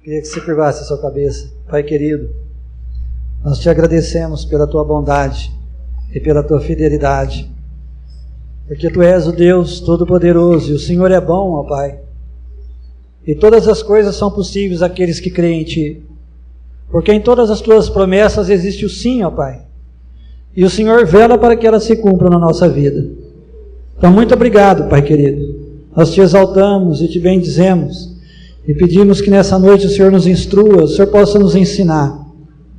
Queria que você curvasse a sua cabeça. Pai querido, nós te agradecemos pela tua bondade e pela tua fidelidade, porque tu és o Deus Todo-Poderoso e o Senhor é bom, ó Pai. E todas as coisas são possíveis àqueles que creem em ti, porque em todas as tuas promessas existe o sim, ó Pai. E o Senhor vela para que elas se cumpram na nossa vida. Então, muito obrigado, Pai querido. Nós te exaltamos e te bendizemos e pedimos que nessa noite o Senhor nos instrua, o Senhor possa nos ensinar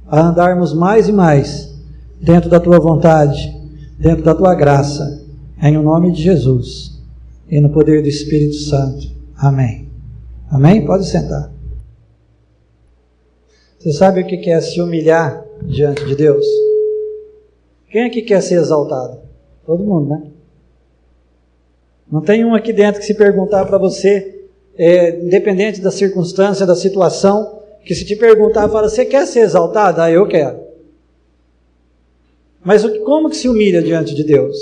a andarmos mais e mais dentro da tua vontade, dentro da tua graça, em o nome de Jesus e no poder do Espírito Santo. Amém. Amém? Pode sentar. Você sabe o que é se humilhar diante de Deus? Quem aqui quer ser exaltado? Todo mundo, né? Não tem um aqui dentro que se perguntar para você, independente da circunstância, da situação, que se te perguntar, fala, você quer ser exaltado? Ah, eu quero. Mas como que se humilha diante de Deus?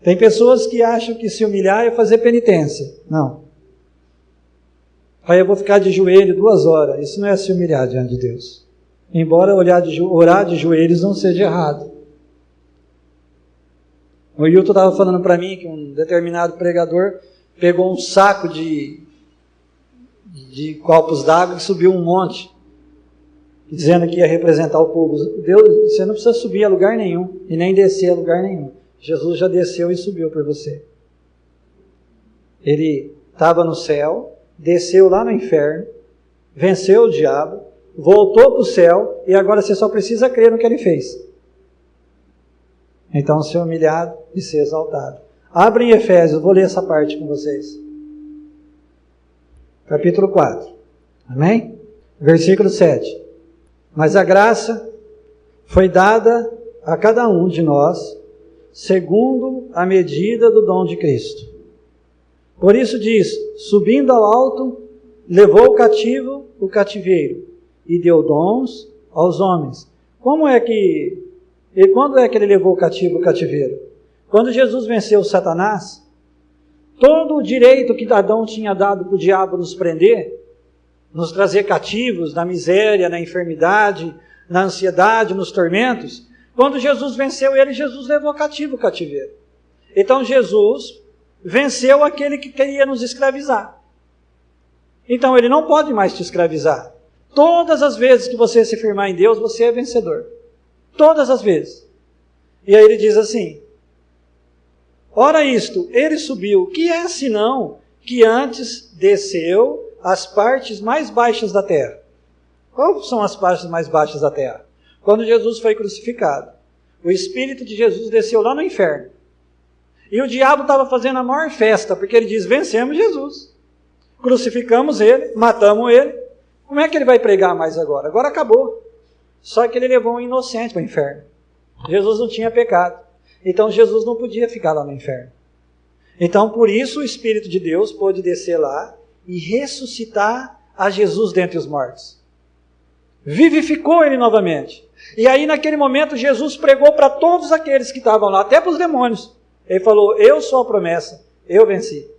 Tem pessoas que acham que se humilhar é fazer penitência. Não. Aí eu vou ficar de joelho 2 horas. Isso não é se humilhar diante de Deus. Embora orar de joelhos não seja errado. O Hilton estava falando para mim que um determinado pregador pegou um saco de copos d'água e subiu um monte, dizendo que ia representar o povo. Deus, você não precisa subir a lugar nenhum e nem descer a lugar nenhum. Jesus já desceu e subiu por você. Ele estava no céu, desceu lá no inferno, venceu o diabo, voltou para o céu e agora você só precisa crer no que ele fez. Então, ser humilhado e ser exaltado. Abrem Efésios, vou ler essa parte com vocês. Capítulo 4. Amém? Versículo 7. Mas a graça foi dada a cada um de nós, segundo a medida do dom de Cristo. Por isso diz, subindo ao alto, levou cativo o cativeiro e deu dons aos homens. Quando é que ele levou cativo o cativeiro? Quando Jesus venceu Satanás, todo o direito que Adão tinha dado para o diabo nos prender, nos trazer cativos na miséria, na enfermidade, na ansiedade, nos tormentos, quando Jesus venceu ele, Jesus levou cativo o cativeiro. Então Jesus venceu aquele que queria nos escravizar. Então ele não pode mais te escravizar. Todas as vezes que você se firmar em Deus, você é vencedor. Todas as vezes. E aí ele diz assim, ora isto, ele subiu, que é senão que antes desceu as partes mais baixas da terra. Quais são as partes mais baixas da terra? Quando Jesus foi crucificado, o Espírito de Jesus desceu lá no inferno. E o diabo estava fazendo a maior festa, porque ele diz, vencemos Jesus. Crucificamos ele, matamos ele. Como é que ele vai pregar mais agora? Agora acabou. Só que ele levou um inocente para o inferno. Jesus não tinha pecado. Então Jesus não podia ficar lá no inferno. Então por isso o Espírito de Deus pôde descer lá e ressuscitar a Jesus dentre os mortos. Vivificou ele novamente. E aí naquele momento Jesus pregou para todos aqueles que estavam lá, até para os demônios. Ele falou, eu sou a promessa, eu venci.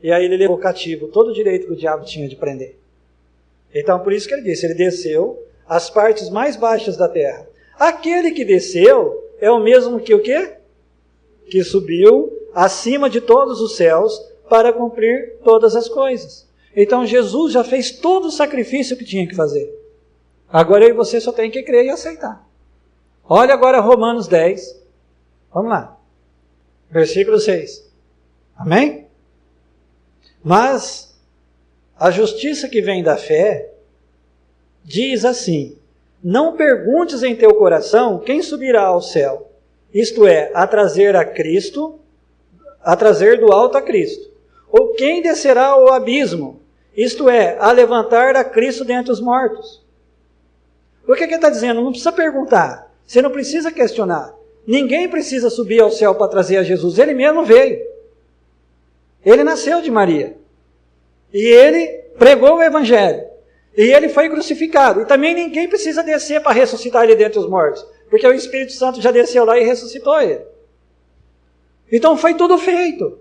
E aí ele levou cativo todo o direito que o diabo tinha de prender. Então por isso que ele disse, ele desceu às partes mais baixas da terra. Aquele que desceu é o mesmo que o quê? Que subiu acima de todos os céus para cumprir todas as coisas. Então Jesus já fez todo o sacrifício que tinha que fazer. Agora eu e você só tem que crer e aceitar. Olha agora Romanos 10. Vamos lá. Versículo 6. Amém? Mas a justiça que vem da fé diz assim, não perguntes em teu coração quem subirá ao céu, isto é, a trazer do alto a Cristo, ou quem descerá ao abismo, isto é, a levantar a Cristo dentre os mortos. O que ele está dizendo? Não precisa perguntar, você não precisa questionar, ninguém precisa subir ao céu para trazer a Jesus, ele mesmo veio, ele nasceu de Maria, e ele pregou o Evangelho, e ele foi crucificado. E também ninguém precisa descer para ressuscitar ele dentre os mortos, porque o Espírito Santo já desceu lá e ressuscitou ele. Então foi tudo feito.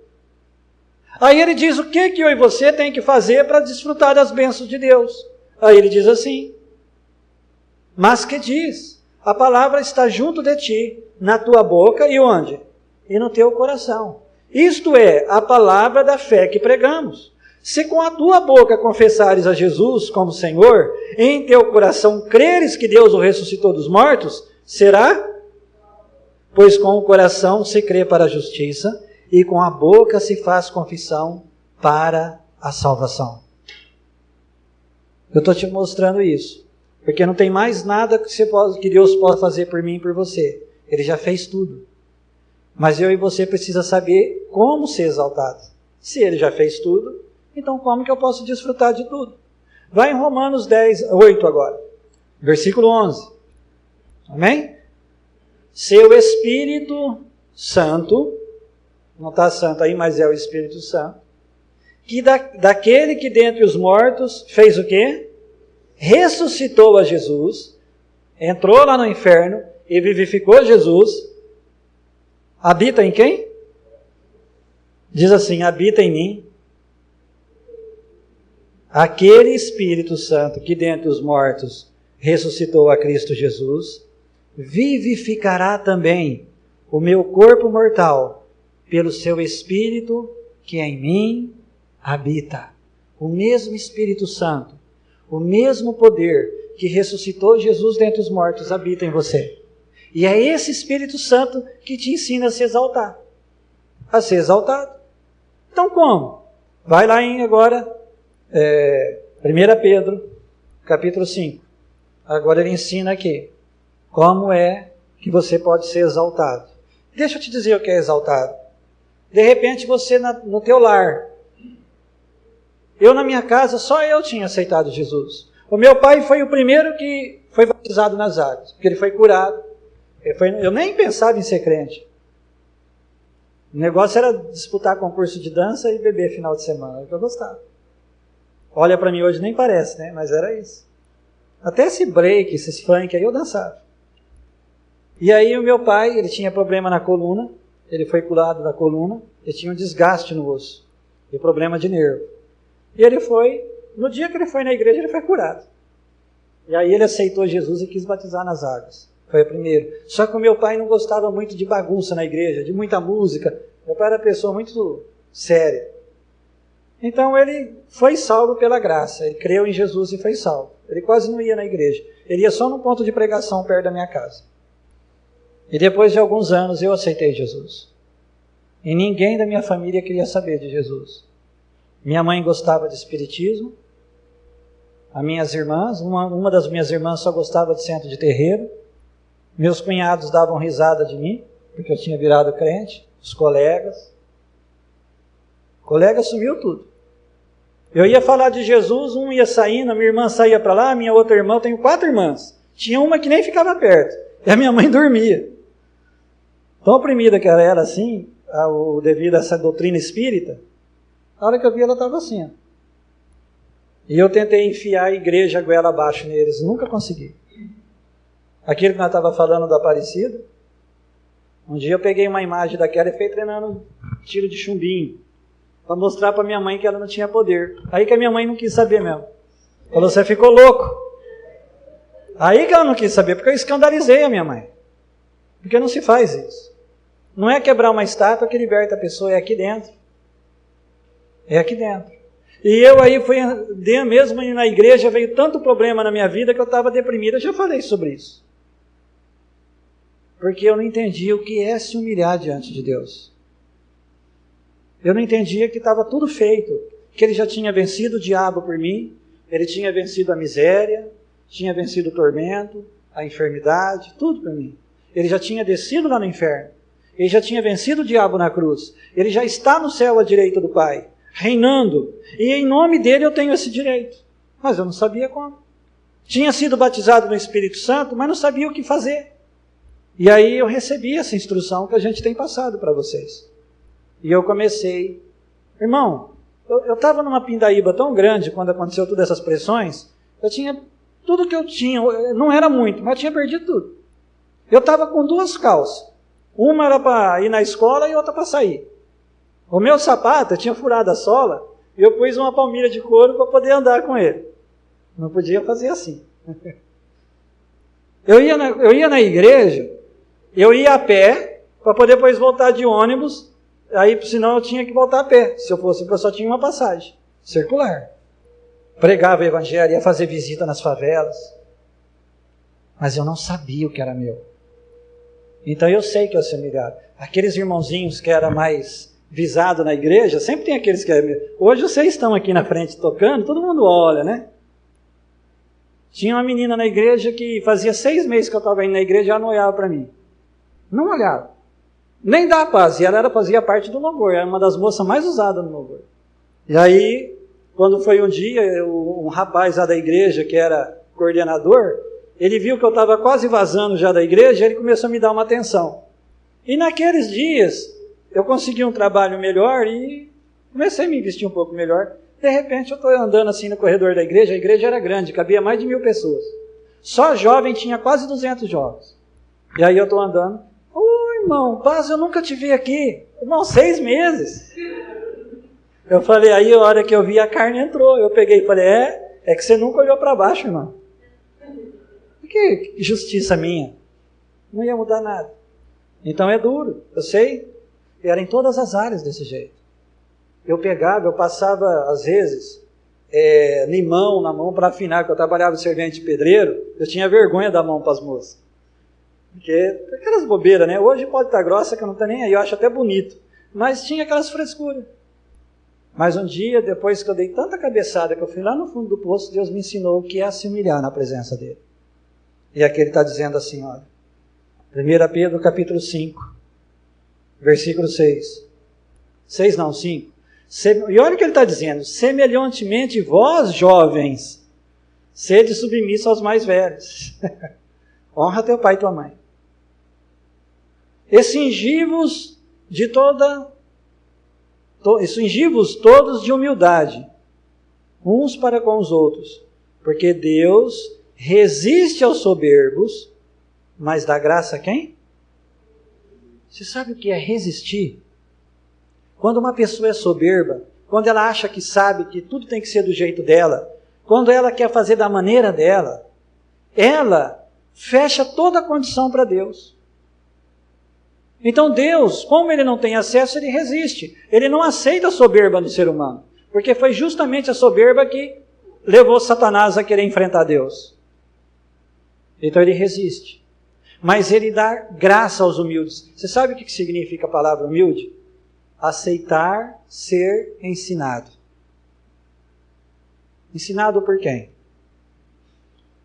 Aí ele diz o que eu e você tem que fazer para desfrutar das bênçãos de Deus. Aí ele diz assim, mas que diz, a palavra está junto de ti, na tua boca e onde? E no teu coração. Isto é a palavra da fé que pregamos. Se com a tua boca confessares a Jesus como Senhor, em teu coração creres que Deus o ressuscitou dos mortos, será? Pois com o coração se crê para a justiça, e com a boca se faz confissão para a salvação. Eu estou te mostrando isso, porque não tem mais nada que Deus possa fazer por mim e por você. Ele já fez tudo. Mas eu e você precisa saber como ser exaltado. Se Ele já fez tudo, então como que eu posso desfrutar de tudo? Vai em Romanos 8 agora, versículo 11. Amém? Seu Espírito Santo, não está santo aí, mas é o Espírito Santo, que daquele que dentre os mortos fez o quê? Ressuscitou a Jesus, entrou lá no inferno e vivificou Jesus, habita em quem? Diz assim, habita em mim, aquele Espírito Santo que dentre os mortos ressuscitou a Cristo Jesus, vivificará também o meu corpo mortal pelo seu Espírito que em mim habita. O mesmo Espírito Santo, o mesmo poder que ressuscitou Jesus dentre os mortos habita em você. E é esse Espírito Santo que te ensina a se exaltar. A ser exaltado. Então como? Vai lá em agora, 1 Pedro, capítulo 5. Agora ele ensina aqui. Como é que você pode ser exaltado? Deixa eu te dizer o que é exaltado. De repente você no teu lar. Eu na minha casa, só eu tinha aceitado Jesus. O meu pai foi o primeiro que foi batizado nas águas. Porque ele foi curado. Eu nem pensava em ser crente. O negócio era disputar concurso de dança e beber final de semana. Era o que eu gostava. Olha para mim hoje, nem parece, né? Mas era isso. Até esse break, esses funk aí eu dançava. E aí o meu pai, ele tinha problema na coluna. Ele foi curado da coluna. Ele tinha um desgaste no osso. E problema de nervo. E ele foi, no dia que ele foi na igreja, ele foi curado. E aí ele aceitou Jesus e quis batizar nas águas. Foi o primeiro. Só que o meu pai não gostava muito de bagunça na igreja, de muita música. Meu pai era uma pessoa muito séria. Então ele foi salvo pela graça. Ele creu em Jesus e foi salvo. Ele quase não ia na igreja. Ele ia só num ponto de pregação perto da minha casa. E depois de alguns anos eu aceitei Jesus. E ninguém da minha família queria saber de Jesus. Minha mãe gostava de espiritismo. As minhas irmãs, uma das minhas irmãs só gostava de centro de terreiro. Meus cunhados davam risada de mim, porque eu tinha virado crente. Os colegas. O colega sumiu tudo. Eu ia falar de Jesus, um ia saindo, a minha irmã saía para lá, a minha outra irmã, eu tenho 4 irmãs. Tinha uma que nem ficava perto. E a minha mãe dormia. Tão oprimida que ela era assim, devido a essa doutrina espírita, na hora que eu vi ela estava assim. Ó. E eu tentei enfiar a igreja goela abaixo neles, nunca consegui. Aquilo que nós estávamos falando do Aparecido, um dia eu peguei uma imagem daquela e fui treinando tiro de chumbinho, para mostrar para minha mãe que ela não tinha poder. Aí que a minha mãe não quis saber mesmo. Falou, você ficou louco. Aí que ela não quis saber, porque eu escandalizei a minha mãe. Porque não se faz isso. Não é quebrar uma estátua que liberta a pessoa, é aqui dentro. É aqui dentro. E eu aí fui, mesmo na igreja, veio tanto problema na minha vida que eu estava deprimido. Eu já falei sobre isso. Porque eu não entendia o que é se humilhar diante de Deus. Eu não entendia que estava tudo feito. Que Ele já tinha vencido o diabo por mim. Ele tinha vencido a miséria. Tinha vencido o tormento, a enfermidade, tudo por mim. Ele já tinha descido lá no inferno. Ele já tinha vencido o diabo na cruz. Ele já está no céu à direita do Pai, reinando. E em nome dele eu tenho esse direito. Mas eu não sabia como. Tinha sido batizado no Espírito Santo, mas não sabia o que fazer. E aí eu recebi essa instrução que a gente tem passado para vocês. E eu comecei. Irmão, eu estava numa pindaíba tão grande quando aconteceu todas essas pressões. Eu tinha tudo que eu tinha, não era muito, mas eu tinha perdido tudo. Eu estava com 2 calças. Uma era para ir na escola e outra para sair. O meu sapato, eu tinha furado a sola, e eu pus uma palmilha de couro para poder andar com ele. Não podia fazer assim. Eu ia na igreja, eu ia a pé, para poder depois voltar de ônibus, aí senão eu tinha que voltar a pé. Se eu fosse, eu só tinha uma passagem circular. Pregava o evangelho, ia fazer visita nas favelas. Mas eu não sabia o que era meu. Então eu sei que eu sou humilhado. Aqueles irmãozinhos que eram mais visados na igreja, sempre tem aqueles que eram... Hoje vocês estão aqui na frente tocando, todo mundo olha, né? Tinha uma menina na igreja que fazia 6 meses que eu estava indo na igreja e ela não olhava para mim. Não olhava. Nem dá paz. E ela fazia parte do louvor. Era uma das moças mais usadas no louvor. E aí, quando foi um dia, um rapaz lá da igreja, que era coordenador, ele viu que eu estava quase vazando já da igreja, ele começou a me dar uma atenção. E naqueles dias, eu consegui um trabalho melhor e comecei a me investir um pouco melhor. De repente, eu estou andando assim no corredor da igreja, a igreja era grande, cabia mais de 1000 pessoas. Só jovem tinha quase 200 jovens. E aí eu estou andando, irmão, paz, eu nunca te vi aqui. Irmão, 6 meses. Eu falei, aí a hora que eu vi a carne entrou. Eu peguei e falei, é que você nunca olhou para baixo, irmão. Que justiça minha. Não ia mudar nada. Então é duro, eu sei. Era em todas as áreas desse jeito. Eu passava, às vezes, limão na mão para afinar, porque eu trabalhava de servente de pedreiro, eu tinha vergonha da mão para as moças. Porque aquelas bobeiras, né? Hoje pode estar grossa, que eu não estou nem aí, eu acho até bonito. Mas tinha aquelas frescuras. Mas um dia, depois que eu dei tanta cabeçada, que eu fui lá no fundo do poço, Deus me ensinou o que é se humilhar na presença dele. E aqui ele está dizendo assim, olha, 1 Pedro capítulo 5, versículo 6. 6 não, 5. E olha o que ele está dizendo, semelhantemente vós jovens, sede submissos aos mais velhos. Honra teu pai e tua mãe. E cingivos todos de humildade, uns para com os outros, porque Deus resiste aos soberbos, mas dá graça a quem? Você sabe o que é resistir? Quando uma pessoa é soberba, quando ela acha que sabe que tudo tem que ser do jeito dela, quando ela quer fazer da maneira dela, ela fecha toda a condição para Deus. Então Deus, como ele não tem acesso, ele resiste. Ele não aceita a soberba do ser humano, porque foi justamente a soberba que levou Satanás a querer enfrentar Deus. Então ele resiste. Mas ele dá graça aos humildes. Você sabe o que significa a palavra humilde? Aceitar ser ensinado. Ensinado por quem?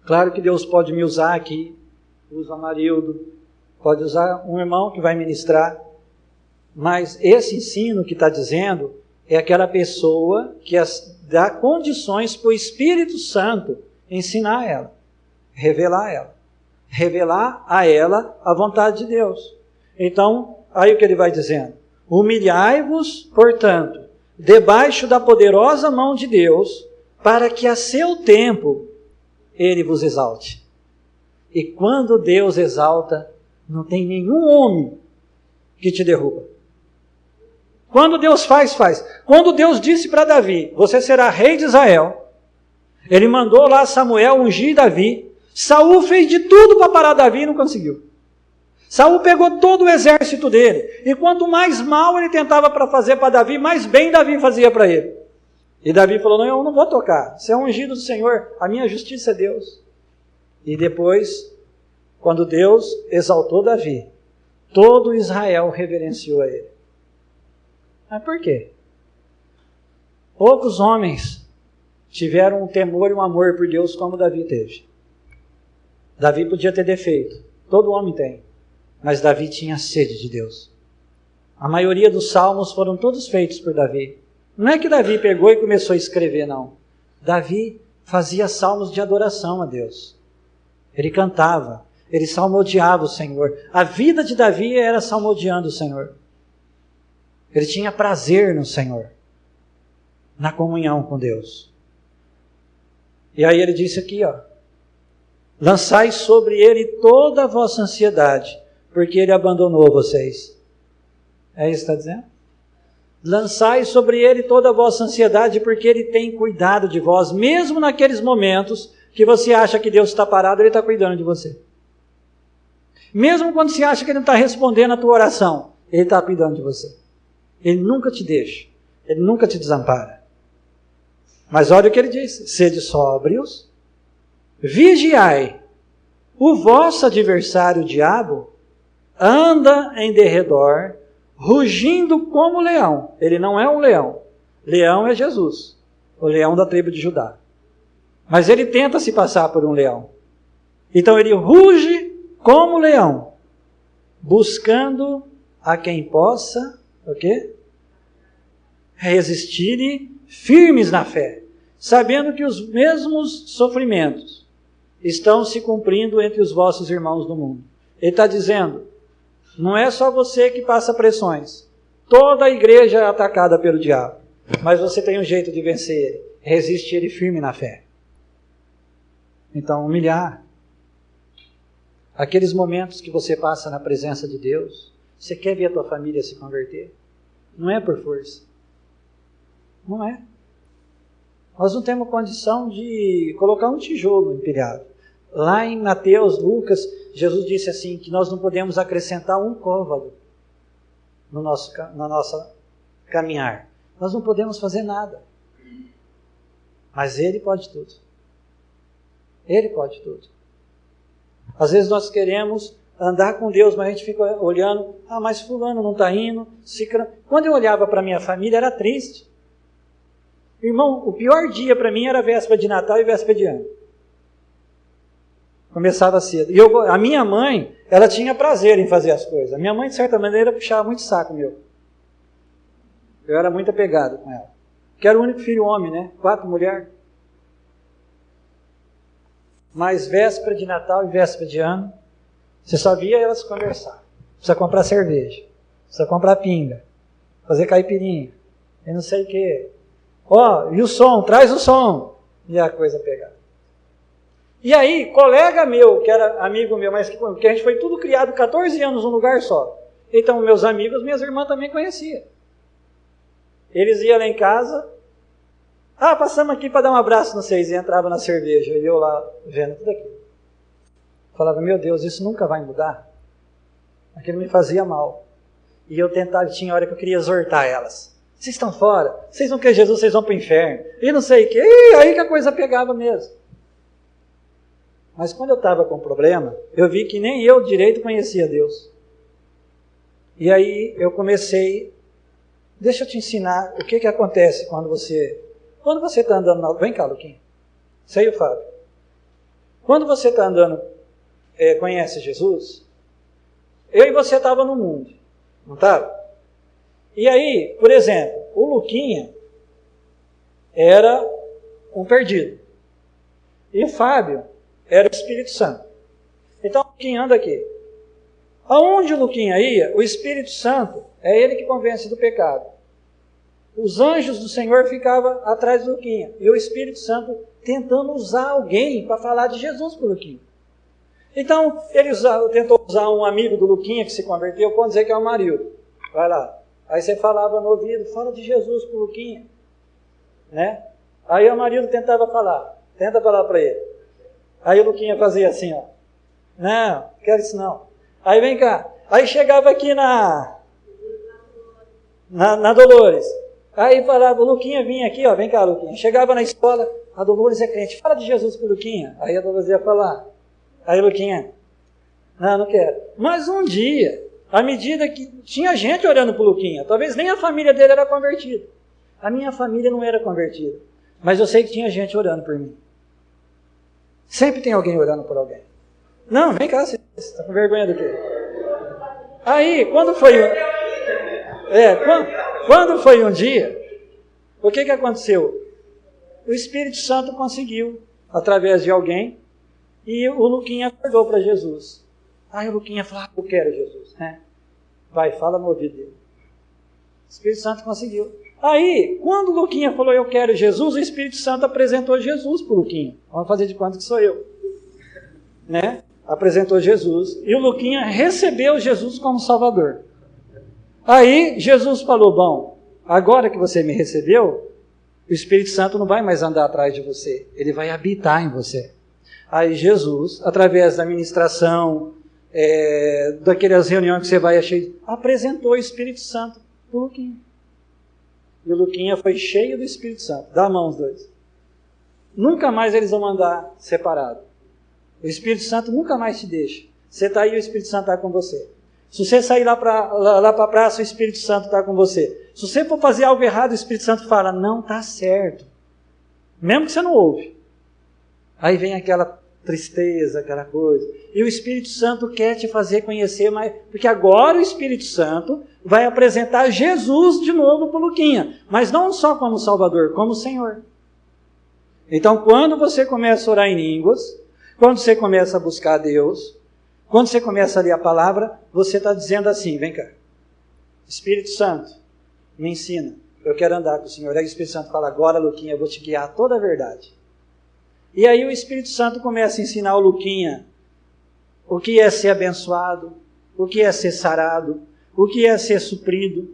Claro que Deus pode me usar aqui, usa Marildo, pode usar um irmão que vai ministrar, mas esse ensino que está dizendo é aquela pessoa que dá condições para o Espírito Santo ensinar ela, revelar a ela a vontade de Deus. Então, aí o que ele vai dizendo? Humilhai-vos, portanto, debaixo da poderosa mão de Deus, para que a seu tempo ele vos exalte. E quando Deus exalta, não tem nenhum homem que te derruba. Quando Deus faz. Quando Deus disse para Davi, você será rei de Israel, ele mandou lá Samuel ungir Davi. Saul fez de tudo para parar Davi e não conseguiu. Saul pegou todo o exército dele, e quanto mais mal ele tentava para fazer para Davi, mais bem Davi fazia para ele. E Davi falou, não, eu não vou tocar, você é ungido do Senhor, a minha justiça é Deus. E depois, quando Deus exaltou Davi, todo Israel reverenciou a ele. Mas por quê? Poucos homens tiveram um temor e um amor por Deus como Davi teve. Davi podia ter defeito, todo homem tem, mas Davi tinha sede de Deus. A maioria dos salmos foram todos feitos por Davi. Não é que Davi pegou e começou a escrever, não. Davi fazia salmos de adoração a Deus. Ele cantava, ele salmodiava o Senhor. A vida de Davi era salmodiando o Senhor. Ele tinha prazer no Senhor, na comunhão com Deus. E aí ele disse aqui, lançai sobre ele toda a vossa ansiedade, porque ele abandonou vocês. É isso que está dizendo? Lançai sobre ele toda a vossa ansiedade, porque ele tem cuidado de vós, mesmo naqueles momentos que você acha que Deus está parado, ele está cuidando de você. Mesmo quando você acha que ele não está respondendo a tua oração, ele está cuidando de você. Ele nunca te deixa, ele nunca te desampara. Mas olha o que ele diz: sede sóbrios, vigiai. O vosso adversário, o diabo, anda em derredor, rugindo como leão. Ele não é um leão. Leão é Jesus, o leão da tribo de Judá. Mas ele tenta se passar por um leão. Então ele ruge como leão, buscando a quem possa, o quê? Resistirem firmes na fé, sabendo que os mesmos sofrimentos estão se cumprindo entre os vossos irmãos do mundo. Ele está dizendo, não é só você que passa pressões. Toda a igreja é atacada pelo diabo. Mas você tem um jeito de vencer ele. Resiste ele firme na fé. Então, humilhar. Aqueles momentos que você passa na presença de Deus, você quer ver a tua família se converter? Não é por força. Não é. Nós não temos condição de colocar um tijolo empilhado. Lá em Mateus, Lucas, Jesus disse assim, que nós não podemos acrescentar um côvado no nosso caminhar. Nós não podemos fazer nada. Mas Ele pode tudo. Ele pode tudo. Às vezes nós queremos andar com Deus, mas a gente fica olhando, mas fulano não está indo. Quando eu olhava para a minha família, era triste. Irmão, o pior dia para mim era véspera de Natal e véspera de ano. Começava cedo. E a minha mãe, ela tinha prazer em fazer as coisas. A minha mãe, de certa maneira, puxava muito saco meu. Eu era muito apegado com ela. Que era o único filho homem, né? 4 mulheres. Mas véspera de Natal e véspera de ano, você só via elas conversar. Precisa comprar cerveja. Precisa comprar pinga. Fazer caipirinha. E não sei o quê. E o som? Traz o som. E a coisa pegada. E aí, colega meu, que era amigo meu, mas que a gente foi tudo criado 14 anos num lugar só. Então, meus amigos, minhas irmãs também conheciam. Eles iam lá em casa, passamos aqui para dar um abraço no vocês, e entrava na cerveja, e eu lá vendo tudo aquilo. Falava, meu Deus, isso nunca vai mudar? Aquilo me fazia mal. E eu tentava, tinha hora que eu queria exortar elas. Vocês estão fora, vocês não querem Jesus, vocês vão para o inferno. E não sei o quê, e aí que a coisa pegava mesmo. Mas quando eu estava com problema, eu vi que nem eu direito conhecia Deus. E aí eu comecei, deixa eu te ensinar o que acontece quando você está andando, vem cá, Luquinha, você e o Fábio. Quando você está andando, conhece Jesus, eu e você estava no mundo, não estava? E aí, por exemplo, o Luquinha era um perdido. E o Fábio era o Espírito Santo. Então, o Luquinha anda aqui. Aonde o Luquinha ia, o Espírito Santo é ele que convence do pecado. Os anjos do Senhor ficavam atrás do Luquinha. E o Espírito Santo tentando usar alguém para falar de Jesus para o Luquinha. Então, ele tentou usar um amigo do Luquinha que se converteu, pode dizer que é o Marildo. Vai lá. Aí você falava no ouvido, fala de Jesus para o Luquinha. Né? Aí o Marildo tenta falar para ele. Aí o Luquinha fazia assim, não quero isso não. Aí vem cá. Aí chegava aqui na Dolores. Aí falava, o Luquinha vinha aqui, vem cá, Luquinha. Chegava na escola, a Dolores é crente. Fala de Jesus pro Luquinha. Aí a Dolores ia falar. Aí o Luquinha, não quero. Mas um dia, à medida que tinha gente orando pro Luquinha, talvez nem a família dele era convertida. A minha família não era convertida. Mas eu sei que tinha gente orando por mim. Sempre tem alguém orando por alguém. Não, vem cá, você está com vergonha do quê? Aí, quando foi um dia, o que aconteceu? O Espírito Santo conseguiu, através de alguém, e o Luquinha acordou para Jesus. Aí o Luquinha falou, eu quero Jesus. Vai, fala no ouvido dele. O Espírito Santo conseguiu. Aí, quando o Luquinha falou, eu quero Jesus, o Espírito Santo apresentou Jesus para o Luquinha. Vamos fazer de conta que sou eu. Né? Apresentou Jesus. E o Luquinha recebeu Jesus como Salvador. Aí, Jesus falou, bom, agora que você me recebeu, o Espírito Santo não vai mais andar atrás de você, ele vai habitar em você. Aí Jesus, através da ministração, daquelas reuniões que você vai achei, apresentou o Espírito Santo para o Luquinha. E o Luquinha foi cheio do Espírito Santo. Dá a mão os dois. Nunca mais eles vão andar separados. O Espírito Santo nunca mais te deixa. Você está aí, o Espírito Santo está com você. Se você sair lá para a praça, o Espírito Santo está com você. Se você for fazer algo errado, o Espírito Santo fala, não está certo. Mesmo que você não ouve. Aí vem aquela tristeza, aquela coisa. E o Espírito Santo quer te fazer conhecer mais, porque agora o Espírito Santo vai apresentar Jesus de novo para o Luquinha, mas não só como Salvador, como Senhor. Então, quando você começa a orar em línguas, quando você começa a buscar a Deus, quando você começa a ler a palavra, você está dizendo assim, vem cá, Espírito Santo, me ensina, eu quero andar com o Senhor. Aí o Espírito Santo fala, agora Luquinha, eu vou te guiar a toda a verdade. E aí o Espírito Santo começa a ensinar o Luquinha o que é ser abençoado, o que é ser sarado, o que é ser suprido.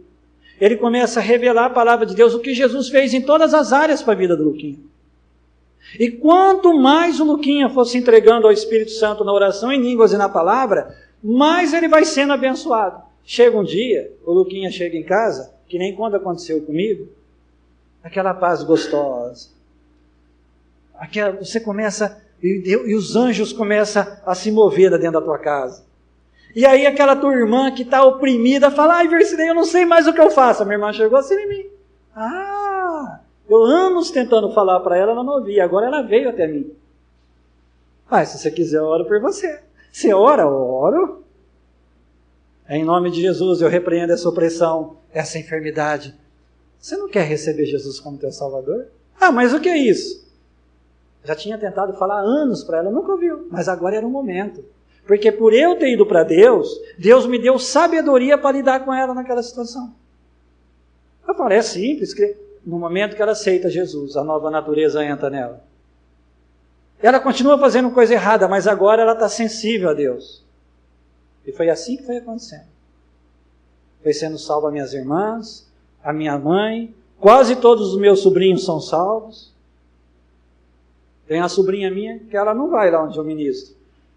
Ele começa a revelar a palavra de Deus, o que Jesus fez em todas as áreas para a vida do Luquinha. E quanto mais o Luquinha fosse entregando ao Espírito Santo na oração em línguas e na palavra, mais ele vai sendo abençoado. Chega um dia, o Luquinha chega em casa, que nem quando aconteceu comigo, aquela paz gostosa. Você começa, e os anjos começam a se mover dentro da tua casa. E aí aquela tua irmã que está oprimida fala, ai, Versilei, eu não sei mais o que eu faço. A minha irmã chegou assim em mim. Eu anos tentando falar para ela, ela não ouvia. Agora ela veio até mim. Se você quiser, eu oro por você. Você ora? Eu oro. Em nome de Jesus, eu repreendo essa opressão, essa enfermidade. Você não quer receber Jesus como teu Salvador? Mas o que é isso? Já tinha tentado falar há anos para ela, nunca ouviu. Mas agora era o momento. Porque por eu ter ido para Deus, Deus me deu sabedoria para lidar com ela naquela situação. Eu falei, é simples, que no momento que ela aceita Jesus, a nova natureza entra nela. Ela continua fazendo coisa errada, mas agora ela está sensível a Deus. E foi assim que foi acontecendo. Foi sendo salva minhas irmãs, a minha mãe, quase todos os meus sobrinhos são salvos. Tem uma sobrinha minha que ela não vai lá onde eu ministro,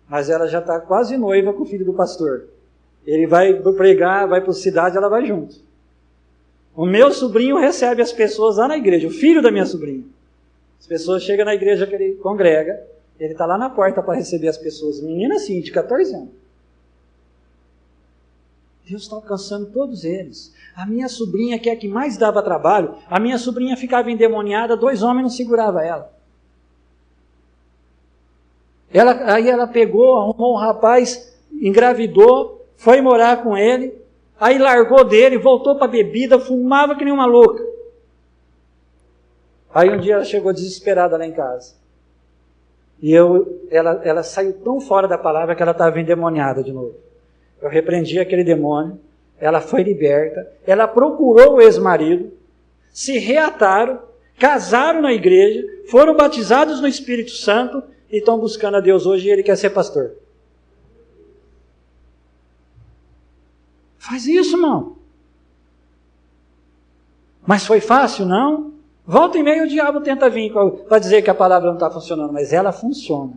mas ela já está quase noiva com o filho do pastor. Ele vai pregar, vai para a cidade, ela vai junto. O meu sobrinho recebe as pessoas lá na igreja, o filho da minha sobrinha. As pessoas chegam na igreja que ele congrega, ele está lá na porta para receber as pessoas. Menina assim, de 14 anos. Deus está alcançando todos eles. A minha sobrinha, que é a que mais dava trabalho, a minha sobrinha ficava endemoniada, 2 homens não seguravam ela. Aí ela pegou, arrumou um rapaz, engravidou, foi morar com ele, aí largou dele, voltou para a bebida, fumava que nem uma louca. Aí um dia ela chegou desesperada lá em casa. E ela saiu tão fora da palavra que ela estava endemoniada de novo. Eu repreendi aquele demônio, ela foi liberta, ela procurou o ex-marido, se reataram, casaram na igreja, foram batizados no Espírito Santo e estão buscando a Deus hoje e ele quer ser pastor. Faz isso, irmão. Mas foi fácil? Não. Volta e meia o diabo tenta vir para dizer que a palavra não está funcionando, mas ela funciona.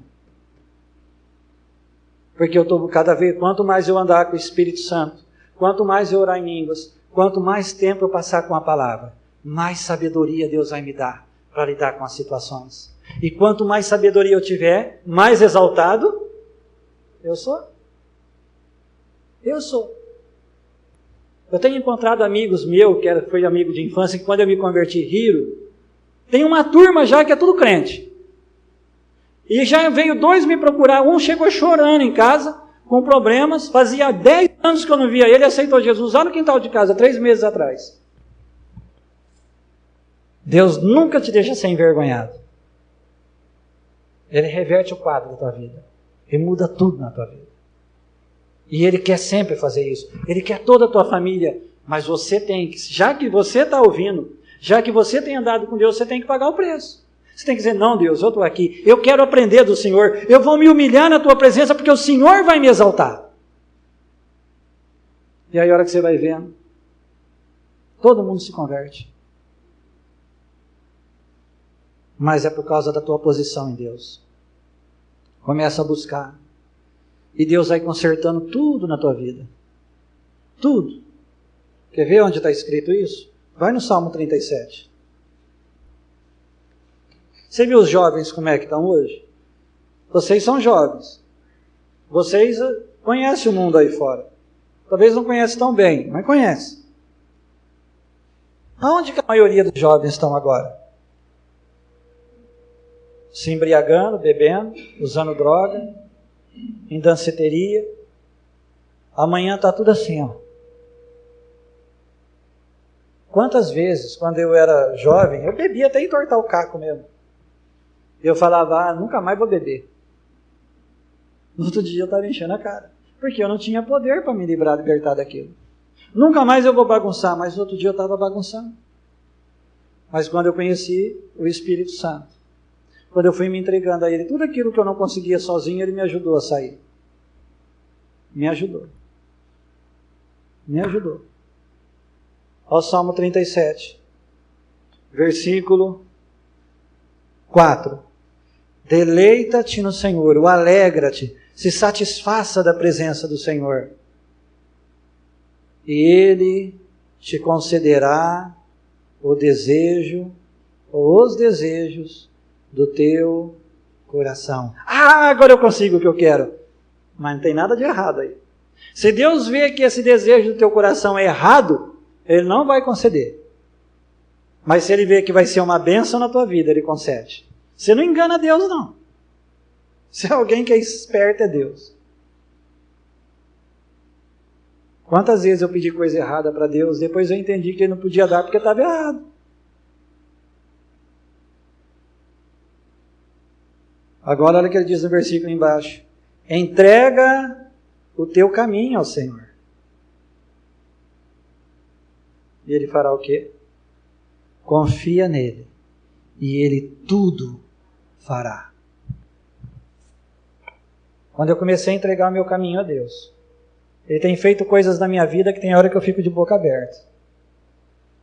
Porque eu estou cada vez, quanto mais eu andar com o Espírito Santo, quanto mais eu orar em línguas, quanto mais tempo eu passar com a palavra, mais sabedoria Deus vai me dar para lidar com as situações. E quanto mais sabedoria eu tiver, mais exaltado eu sou. Eu sou. Eu tenho encontrado amigos meus, que foi amigo de infância, que quando eu me converti Hiro, tem uma turma já que é tudo crente. E já veio 2 me procurar, um chegou chorando em casa, com problemas, fazia 10 anos que eu não via ele, aceitou Jesus lá no quintal de casa, 3 meses atrás. Deus nunca te deixa ser envergonhado. Ele reverte o quadro da tua vida. Ele muda tudo na tua vida. E Ele quer sempre fazer isso. Ele quer toda a tua família. Mas você tem que, já que você está ouvindo, já que você tem andado com Deus, você tem que pagar o preço. Você tem que dizer, não Deus, eu estou aqui, eu quero aprender do Senhor, eu vou me humilhar na tua presença porque o Senhor vai me exaltar. E aí a hora que você vai vendo, Todo mundo se converte. Mas é por causa da tua posição em Deus. Começa a buscar. E Deus vai consertando tudo na tua vida. Tudo. Quer ver onde está escrito isso? Vai no Salmo 37. Você viu os jovens como é que estão hoje? Vocês são jovens. Vocês conhecem o mundo aí fora. Talvez não conhecem tão bem, mas conhecem. Aonde que a maioria dos jovens estão agora? Se embriagando, bebendo, usando droga, em danceteria. Amanhã está tudo assim, ó. Quantas vezes, quando eu era jovem, eu bebia até entortar o caco mesmo. Eu falava, nunca mais vou beber. No outro dia eu estava enchendo a cara. Porque eu não tinha poder para me libertar daquilo. Nunca mais eu vou bagunçar, mas no outro dia eu estava bagunçando. Mas quando eu conheci o Espírito Santo, quando eu fui me entregando a Ele, tudo aquilo que eu não conseguia sozinho, Ele me ajudou a sair. Me ajudou. Me ajudou. Ao Salmo 37, versículo 4. Deleita-te no Senhor, ou alegra-te, se satisfaça da presença do Senhor. E Ele te concederá o desejo, ou os desejos do teu coração. Agora eu consigo o que eu quero. Mas não tem nada de errado aí. Se Deus vê que esse desejo do teu coração é errado, Ele não vai conceder. Mas se Ele vê que vai ser uma bênção na tua vida, Ele concede. Você não engana Deus, não. Se alguém que é esperto é Deus. Quantas vezes eu pedi coisa errada para Deus, depois eu entendi que Ele não podia dar porque estava errado. Agora olha o que Ele diz no versículo embaixo. Entrega o teu caminho ao Senhor. E Ele fará o quê? Confia nele. E Ele tudo fará. Quando eu comecei a entregar o meu caminho a Deus, Ele tem feito coisas na minha vida que tem hora que eu fico de boca aberta.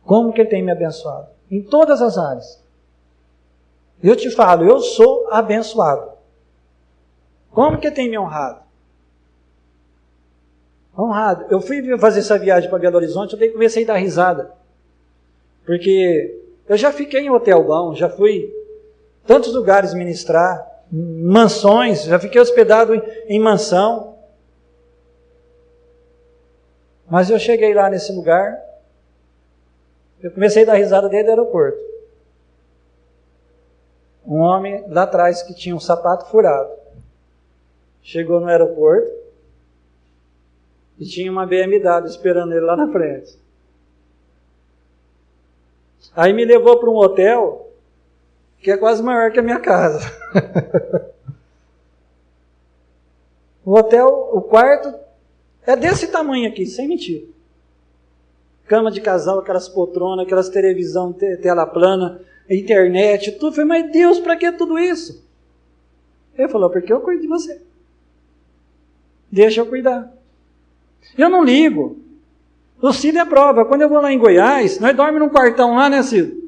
Como que Ele tem me abençoado? Em todas as áreas. Eu te falo, eu sou abençoado. Como que Ele tem me honrado? Honrado. Eu fui fazer essa viagem para Belo Horizonte, eu comecei a dar risada. Porque eu já fiquei em hotel bom, já fui em tantos lugares ministrar, mansões, já fiquei hospedado em mansão. Mas eu cheguei lá nesse lugar, eu comecei a dar risada desde o aeroporto. Um homem lá atrás que tinha um sapato furado, chegou no aeroporto e tinha uma BMW esperando ele lá na frente. Aí me levou para um hotel que é quase maior que a minha casa. O hotel, o quarto é desse tamanho aqui, sem mentir. Cama de casal, aquelas poltronas, aquelas televisão, tela plana, internet, tudo. Eu falei, mas Deus, para que tudo isso? Ele falou, porque eu cuido de você. Deixa eu cuidar. Eu não ligo. O Cid é prova. Quando eu vou lá em Goiás, nós dormimos num quartão lá, né, Cid?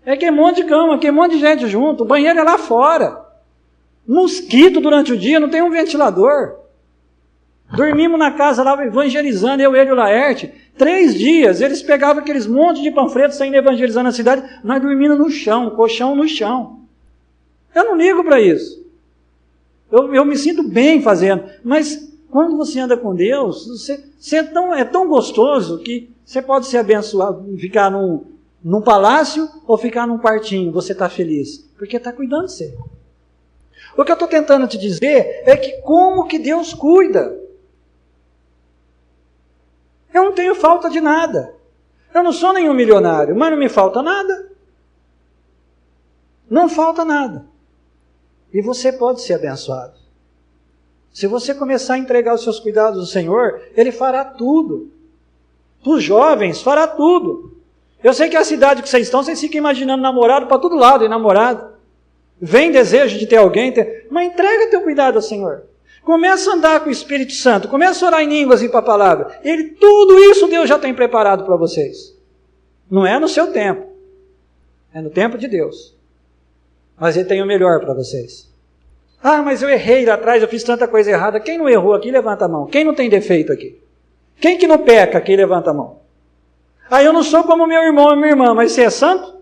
É que é um monte de cama, que é um monte de gente junto. O banheiro é lá fora. Mosquito durante o dia, não tem um ventilador. Dormimos na casa lá, evangelizando, eu, ele e o Laerte. 3 dias, eles pegavam aqueles montes de panfletos saindo evangelizando a cidade, nós dormindo no chão, colchão no chão. Eu não ligo para isso. Eu me sinto bem fazendo. Mas quando você anda com Deus, você é tão gostoso que você pode ser abençoado, ficar num palácio ou ficar num quartinho, você está feliz. Porque está cuidando de você. O que eu estou tentando te dizer é que como que Deus cuida. Eu não tenho falta de nada. Eu não sou nenhum milionário, mas não me falta nada. Não falta nada. E você pode ser abençoado. Se você começar a entregar os seus cuidados ao Senhor, Ele fará tudo. Para os jovens, fará tudo. Eu sei que a cidade que vocês estão, vocês ficam imaginando namorado para todo lado, e namorado. Vem desejo de ter alguém, mas entrega teu cuidado ao Senhor. Começa a andar com o Espírito Santo, começa a orar em línguas e para a palavra. Tudo isso Deus já tem preparado para vocês. Não é no seu tempo. É no tempo de Deus. Mas Ele tem o melhor para vocês. Ah, mas eu errei lá atrás, eu fiz tanta coisa errada. Quem não errou aqui, levanta a mão. Quem não tem defeito aqui? Quem que não peca aqui, levanta a mão. Ah, eu não sou como meu irmão e minha irmã, mas você é santo?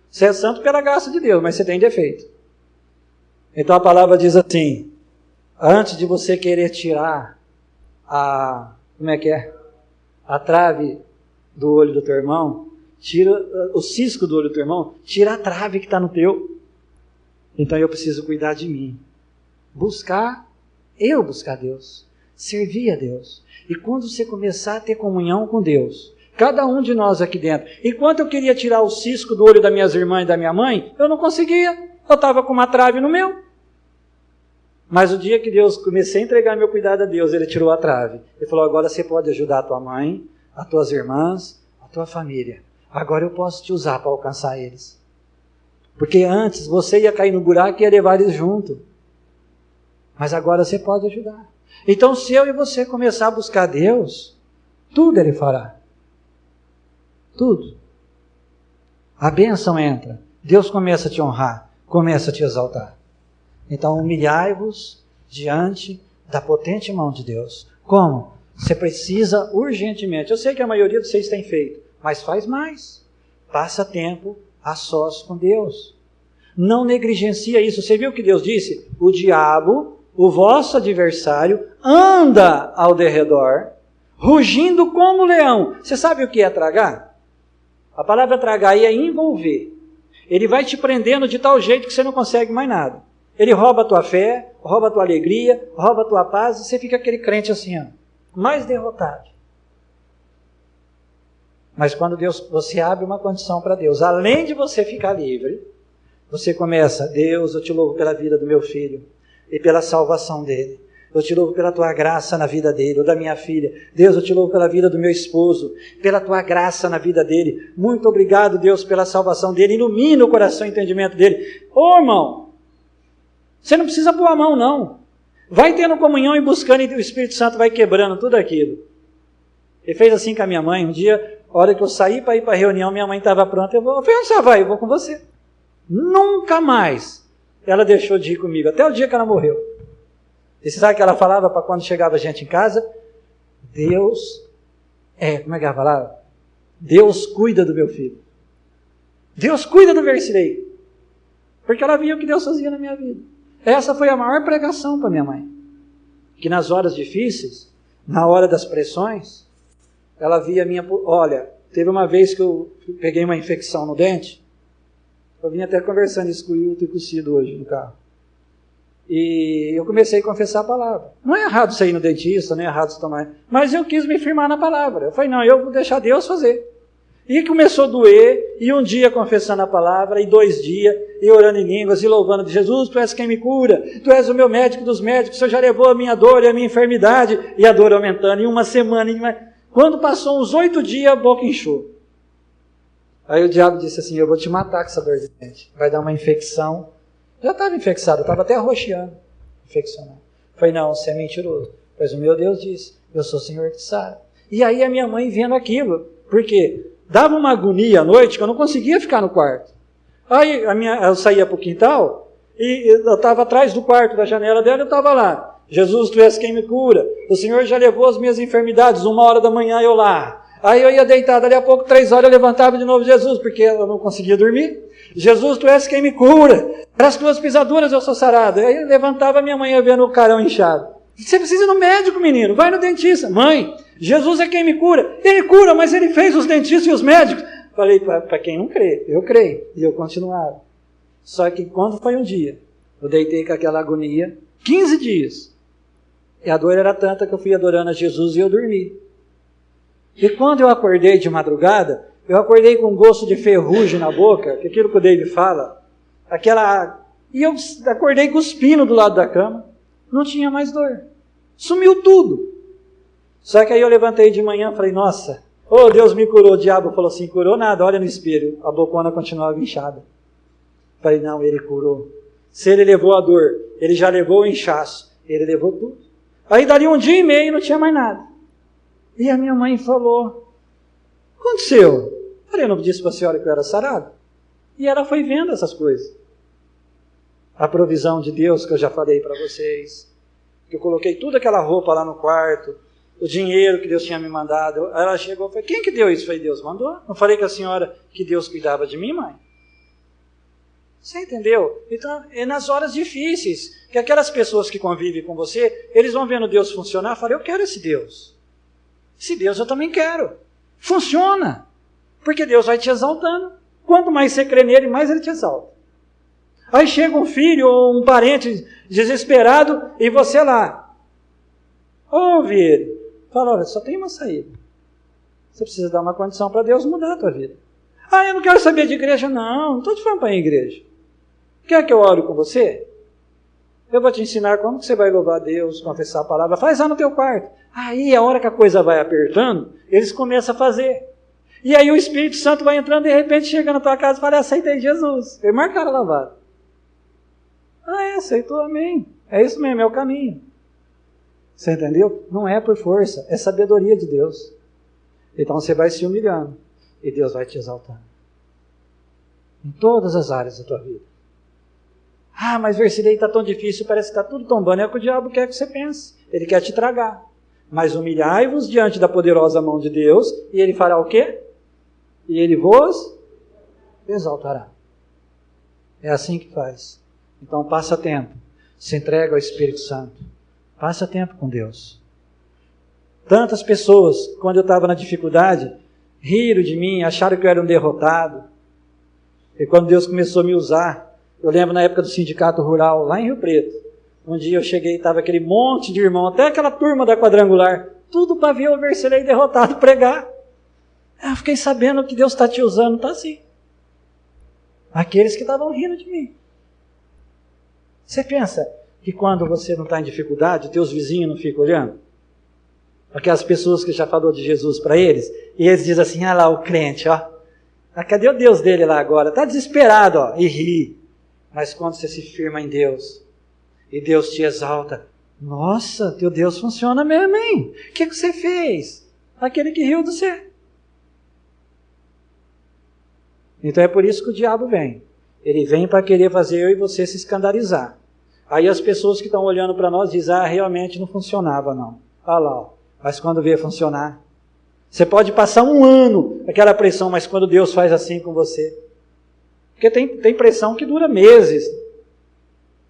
Você é santo pela graça de Deus, mas você tem defeito. Então a palavra diz assim, antes de você querer tirar a trave do olho do teu irmão, tira o cisco do olho do teu irmão, tira a trave que está no teu. Então eu preciso cuidar de mim. Buscar Deus. Servir a Deus. E quando você começar a ter comunhão com Deus, cada um de nós aqui dentro, enquanto eu queria tirar o cisco do olho das minhas irmãs e da minha mãe, eu não conseguia. Eu estava com uma trave no meu. Mas o dia que Deus comecei a entregar meu cuidado a Deus, Ele tirou a trave. Ele falou, agora você pode ajudar a tua mãe, as tuas irmãs, a tua família. Agora eu posso te usar para alcançar eles. Porque antes você ia cair no buraco e ia levar eles junto. Mas agora você pode ajudar. Então se eu e você começar a buscar Deus, tudo Ele fará. Tudo. A bênção entra. Deus começa a te honrar, começa a te exaltar. Então humilhai-vos diante da potente mão de Deus. Como? Você precisa urgentemente. Eu sei que a maioria de vocês tem feito, mas faz mais. Passa tempo a sós com Deus. Não negligencia isso. Você viu o que Deus disse? O diabo, o vosso adversário, anda ao derredor, rugindo como leão. Você sabe o que é tragar? A palavra tragar aí é envolver. Ele vai te prendendo de tal jeito que você não consegue mais nada. Ele rouba a tua fé, rouba a tua alegria, rouba a tua paz, e você fica aquele crente assim, ó, mais derrotado. Mas quando você abre uma condição para Deus, além de você ficar livre, você começa, Deus, eu te louvo pela vida do meu filho e pela salvação dele. Eu te louvo pela tua graça na vida dele, ou da minha filha. Deus, eu te louvo pela vida do meu esposo, pela tua graça na vida dele. Muito obrigado, Deus, pela salvação dele. Ilumina o coração e o entendimento dele. Ô, irmão, você não precisa pôr a mão, não. Vai tendo comunhão e buscando, e o Espírito Santo vai quebrando tudo aquilo. Ele fez assim com a minha mãe. Um dia, a hora que eu saí para ir para a reunião, minha mãe estava pronta. Eu falei, onde você vai? Eu vou com você. Nunca mais ela deixou de ir comigo, até o dia que ela morreu. E você sabe o que ela falava para quando chegava gente em casa? Como é que ela falava? Deus cuida do meu filho. Deus cuida do Versilei. Porque ela via o que Deus fazia na minha vida. Essa foi a maior pregação para minha mãe. Que nas horas difíceis, na hora das pressões, ela via a minha... Olha, teve uma vez que eu peguei uma infecção no dente. Eu vim até conversando isso com o Hilton e com o Cido hoje no carro. E eu comecei a confessar a palavra. Não é errado você ir no dentista, não é errado você tomar... Mas eu quis me firmar na palavra. Eu falei, não, eu vou deixar Deus fazer. E começou a doer, e um dia confessando a palavra, e 2 dias, e orando em línguas, e louvando de Jesus, tu és quem me cura, tu és o meu médico dos médicos, o Senhor já levou a minha dor e a minha enfermidade, e a dor aumentando, em uma semana, quando passou uns 8 dias, a boca inchou. Aí o diabo disse assim, eu vou te matar com essa dor de dente, vai dar uma infecção. Já estava infectado, estava até arroxeando, infeccionado. Falei, não, você é mentiroso, pois o meu Deus disse, eu sou o Senhor que sara. E aí a minha mãe vendo aquilo, por quê? Dava uma agonia à noite que eu não conseguia ficar no quarto. Aí eu saía para o quintal e eu estava atrás do quarto, da janela dela, eu estava lá. Jesus, tu és quem me cura. O Senhor já levou as minhas enfermidades, 1h da manhã eu lá. Aí eu ia deitar, dali a pouco, 3 horas eu levantava de novo, Jesus, porque eu não conseguia dormir. Jesus, tu és quem me cura. Pelas tuas pisaduras eu sou sarado. Aí eu levantava, minha mãe ia vendo o carão inchado. Você precisa ir no médico, menino, vai no dentista. Mãe, Jesus é quem me cura. Ele cura, mas ele fez os dentistas e os médicos. Falei, para quem não crê, eu creio. E eu continuava. Só que quando foi um dia, eu deitei com aquela agonia, 15 dias. E a dor era tanta que eu fui adorando a Jesus e eu dormi. E quando eu acordei de madrugada, eu acordei com um gosto de ferrugem na boca, que aquilo que o David fala, e eu acordei cuspindo do lado da cama, não tinha mais dor. Sumiu tudo. Só que aí eu levantei de manhã e falei, nossa, Deus me curou. O diabo falou assim, curou nada, olha no espelho. A bocona continuava inchada. Falei, não, ele curou. Se ele levou a dor, ele já levou o inchaço, ele levou tudo. Aí dali 1 dia e meio não tinha mais nada. E a minha mãe falou, o que aconteceu? Falei, eu não disse para a senhora que eu era sarado? E ela foi vendo essas coisas. A provisão de Deus que eu já falei para vocês. Que eu coloquei toda aquela roupa lá no quarto. O dinheiro que Deus tinha me mandado. Ela chegou e falou, quem que deu isso? Foi Deus mandou. Não falei com a senhora que Deus cuidava de mim, mãe? Você entendeu? Então, é nas horas difíceis, que aquelas pessoas que convivem com você, eles vão vendo Deus funcionar. Eu falei, eu quero esse Deus. Esse Deus eu também quero. Funciona. Porque Deus vai te exaltando. Quanto mais você crê nele, mais ele te exalta. Aí chega um filho ou um parente desesperado e você lá. Ouve ele. Fala, olha, só tem uma saída. Você precisa dar uma condição para Deus mudar a tua vida. Ah, eu não quero saber de igreja. Não estou te falando para ir à igreja. Quer que eu ore com você? Eu vou te ensinar como que você vai louvar a Deus, confessar a palavra. Faz lá no teu quarto. Aí, a hora que a coisa vai apertando, eles começam a fazer. E aí o Espírito Santo vai entrando, de repente chega na tua casa e fala, aceitei Jesus. Ele marcaram a lavada. Aceitou, amém. É isso mesmo, é o caminho. Você entendeu? Não é por força, é sabedoria de Deus. Então você vai se humilhando e Deus vai te exaltando. Em todas as áreas da tua vida. Ah, mas Versilei está tão difícil, parece que está tudo tombando. É o que o diabo quer que você pense. Ele quer te tragar. Mas humilhai-vos diante da poderosa mão de Deus, e ele fará o quê? E ele vos exaltará. É assim que faz. Então passa tempo. Se entrega ao Espírito Santo. Passa tempo com Deus. Tantas pessoas, quando eu estava na dificuldade, riram de mim, acharam que eu era um derrotado. E quando Deus começou a me usar, eu lembro na época do sindicato rural, lá em Rio Preto, um dia eu cheguei e estava aquele monte de irmão, até aquela turma da quadrangular, tudo para ver o Versilei derrotado pregar. Eu fiquei sabendo que Deus está te usando, está assim. Aqueles que estavam rindo de mim. Você pensa que quando você não está em dificuldade, teus vizinhos não ficam olhando? Aquelas pessoas que já falou de Jesus para eles, e eles dizem assim, ah lá o crente, ó. Ah, cadê o Deus dele lá agora? Está desesperado, ó, e ri. Mas quando você se firma em Deus, e Deus te exalta, nossa, teu Deus funciona mesmo, hein? O que você fez? Aquele que riu de você. Então é por isso que o diabo vem. Ele vem para querer fazer eu e você se escandalizar. Aí as pessoas que estão olhando para nós dizem, ah, realmente não funcionava não. Olha lá, ó. Mas quando vê funcionar, você pode passar um ano aquela pressão, mas quando Deus faz assim com você, porque tem pressão que dura meses.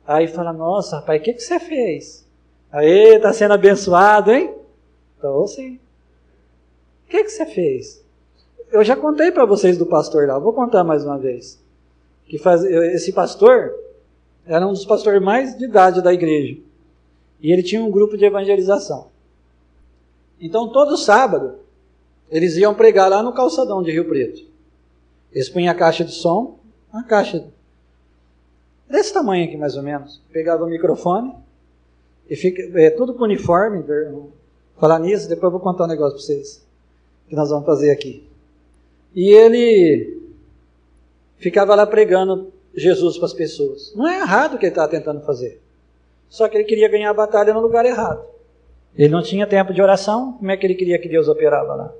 Aí fala, nossa, rapaz, o que você fez? Aí, está sendo abençoado, hein? Então, sim. O que você fez? Eu já contei para vocês do pastor lá, vou contar mais uma vez. Esse pastor era um dos pastores mais de idade da igreja. E ele tinha um grupo de evangelização. Então, todo sábado, eles iam pregar lá no calçadão de Rio Preto. Eles punham a caixa de som, uma caixa desse tamanho aqui mais ou menos. Pegava o microfone, e fica tudo com uniforme. Falar nisso, depois eu vou contar um negócio para vocês, que nós vamos fazer aqui. E ele ficava lá pregando Jesus para as pessoas. Não é errado o que ele estava tentando fazer. Só que ele queria ganhar a batalha no lugar errado. Ele não tinha tempo de oração, como é que ele queria que Deus operava lá?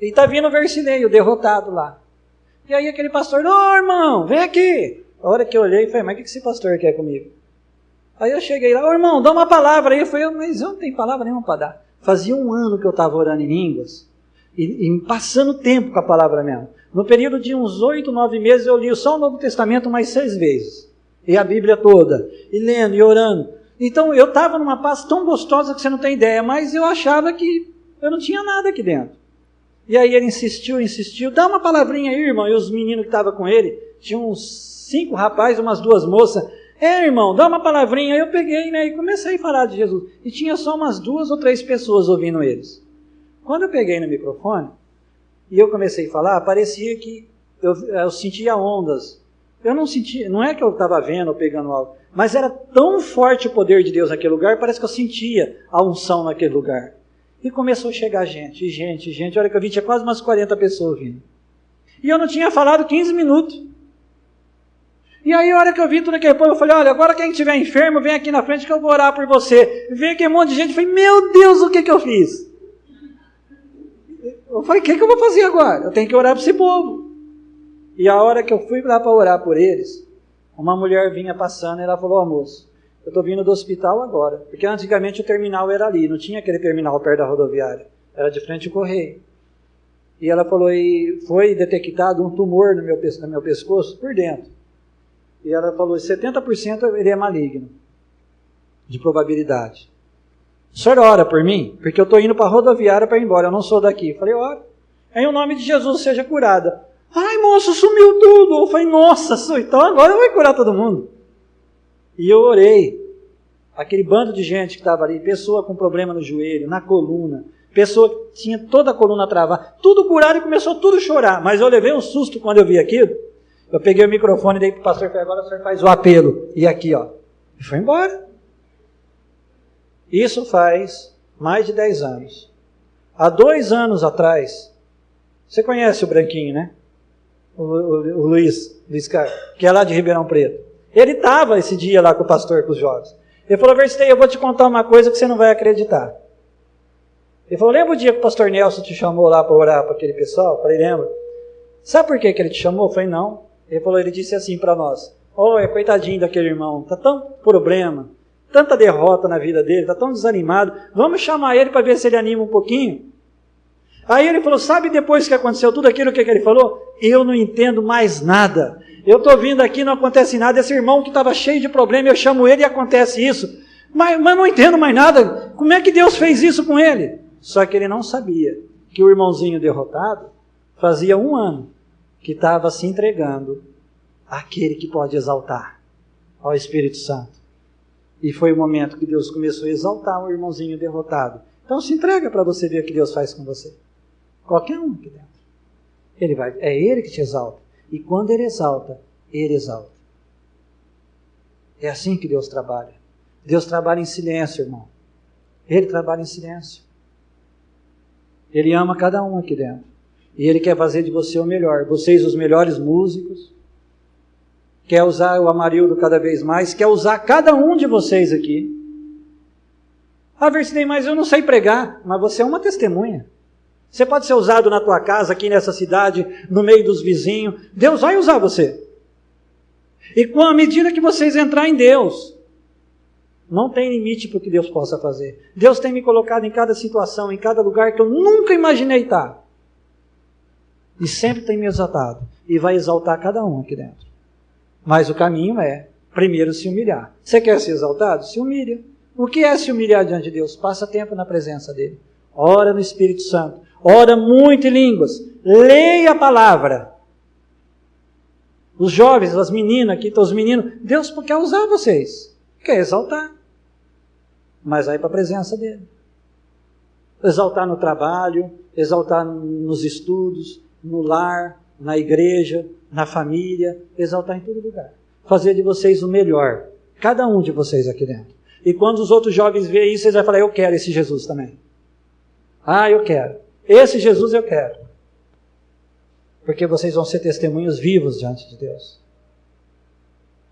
E está vindo o Versilei, o derrotado lá. E aí aquele pastor, ô irmão, vem aqui. A hora que eu olhei, falei, mas o que esse pastor quer comigo? Aí eu cheguei lá, ô irmão, dá uma palavra aí. Eu falei, mas eu não tenho palavra nenhuma para dar. Fazia um ano que eu estava orando em línguas, e passando tempo com a palavra mesmo. No período de uns 8, 9 meses, eu li só o Novo Testamento umas 6 vezes. E a Bíblia toda. E lendo, e orando. Então eu estava numa paz tão gostosa que você não tem ideia, mas eu achava que eu não tinha nada aqui dentro. E aí ele insistiu, dá uma palavrinha aí, irmão. E os meninos que estavam com ele, tinham uns 5 rapazes, umas 2 moças. Irmão, dá uma palavrinha. Aí eu peguei, né, e comecei a falar de Jesus. E tinha só umas 2 ou 3 pessoas ouvindo eles. Quando eu peguei no microfone, e eu comecei a falar, parecia que eu sentia ondas. Eu não sentia, não é que eu estava vendo ou pegando algo, mas era tão forte o poder de Deus naquele lugar, parece que eu sentia a unção naquele lugar. E começou a chegar gente. A hora que eu vi, tinha quase umas 40 pessoas vindo. E eu não tinha falado 15 minutos. E aí, a hora que eu vi tudo aquele povo, eu falei, olha, agora quem estiver enfermo, vem aqui na frente que eu vou orar por você. Vem aquele monte de gente, eu falei, meu Deus, o que eu fiz? Eu falei, o que eu vou fazer agora? Eu tenho que orar para esse povo. E a hora que eu fui lá para orar por eles, uma mulher vinha passando e ela falou, moço, eu estou vindo do hospital agora. Porque antigamente o terminal era ali, não tinha aquele terminal perto da rodoviária. Era de frente ao correio. E ela falou, e foi detectado um tumor no meu pescoço por dentro. E ela falou, 70% ele é maligno, de probabilidade. O senhor ora por mim? Porque eu estou indo para a rodoviária para ir embora, eu não sou daqui. Eu falei, ora. Em o nome de Jesus, seja curada. Ai, moço, sumiu tudo. Eu falei, nossa, então agora vai curar todo mundo. E eu orei. Aquele bando de gente que estava ali, pessoa com problema no joelho, na coluna, pessoa que tinha toda a coluna travada, tudo curado e começou tudo a chorar. Mas eu levei um susto quando eu vi aquilo. Eu peguei o microfone e dei para o pastor e falei, agora o senhor faz o apelo. E aqui, ó. E foi embora. Isso faz mais de 10 anos. Há 2 anos atrás, você conhece o Branquinho, né? O Luiz Carlos, que é lá de Ribeirão Preto. Ele estava esse dia lá com o pastor, com os jovens. Ele falou, Verstei, eu vou te contar uma coisa que você não vai acreditar. Ele falou, lembra o dia que o pastor Nelson te chamou lá para orar para aquele pessoal? Eu falei, lembro. Sabe por que ele te chamou? Eu falei, não. Ele falou, ele disse assim para nós, coitadinho daquele irmão, está tão problema, tanta derrota na vida dele, está tão desanimado, vamos chamar ele para ver se ele anima um pouquinho. Aí ele falou, sabe depois que aconteceu tudo aquilo, o que ele falou? Eu não entendo mais nada. Eu estou vindo aqui, não acontece nada. Esse irmão que estava cheio de problema, eu chamo ele e acontece isso. Mas não entendo mais nada. Como é que Deus fez isso com ele? Só que ele não sabia que o irmãozinho derrotado fazia 1 ano que estava se entregando àquele que pode exaltar, ao Espírito Santo. E foi o momento que Deus começou a exaltar o irmãozinho derrotado. Então se entrega para você ver o que Deus faz com você. Qualquer um aqui dentro. É Ele que te exalta. E quando Ele exalta, Ele exalta. É assim que Deus trabalha. Deus trabalha em silêncio, irmão. Ele trabalha em silêncio. Ele ama cada um aqui dentro. E Ele quer fazer de você o melhor. Vocês os melhores músicos. Quer usar o Amarildo cada vez mais. Quer usar cada um de vocês aqui. Ah, Verstei, mas eu não sei pregar. Mas você é uma testemunha. Você pode ser usado na tua casa, aqui nessa cidade, no meio dos vizinhos. Deus vai usar você. E com a medida que vocês entrarem em Deus, não tem limite para o que Deus possa fazer. Deus tem me colocado em cada situação, em cada lugar que eu nunca imaginei estar. E sempre tem me exaltado. E vai exaltar cada um aqui dentro. Mas o caminho é, primeiro, se humilhar. Você quer ser exaltado? Se humilha. O que é se humilhar diante de Deus? Passa tempo na presença dEle. Ora no Espírito Santo. Ora muito em línguas. Leia a palavra. Os jovens, as meninas aqui, os meninos, Deus quer usar vocês. Quer exaltar. Mas vai para a presença dEle. Exaltar no trabalho, exaltar nos estudos, no lar, na igreja, na família, exaltar em todo lugar. Fazer de vocês o melhor. Cada um de vocês aqui dentro. E quando os outros jovens verem isso, eles vão falar, eu quero esse Jesus também. Ah, eu quero. Esse Jesus eu quero. Porque vocês vão ser testemunhos vivos diante de Deus.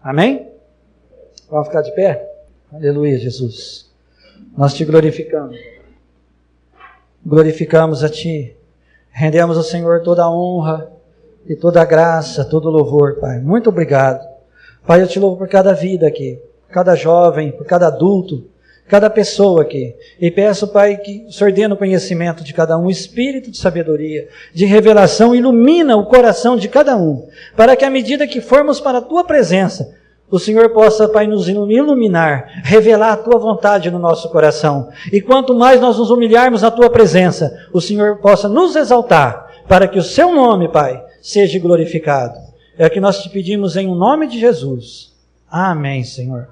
Amém? Vamos ficar de pé? Aleluia, Jesus. Nós te glorificamos. Glorificamos a Ti. Rendemos ao Senhor toda a honra e toda a graça, todo o louvor, Pai. Muito obrigado. Pai, eu te louvo por cada vida aqui, por cada jovem, por cada adulto, cada pessoa aqui. E peço, Pai, que o Senhor dê no conhecimento de cada um espírito de sabedoria, de revelação, ilumina o coração de cada um, para que à medida que formos para a Tua presença, o Senhor possa, Pai, nos iluminar, revelar a Tua vontade no nosso coração. E quanto mais nós nos humilharmos na Tua presença, o Senhor possa nos exaltar, para que o Seu nome, Pai, seja glorificado. É o que nós te pedimos em nome de Jesus. Amém, Senhor.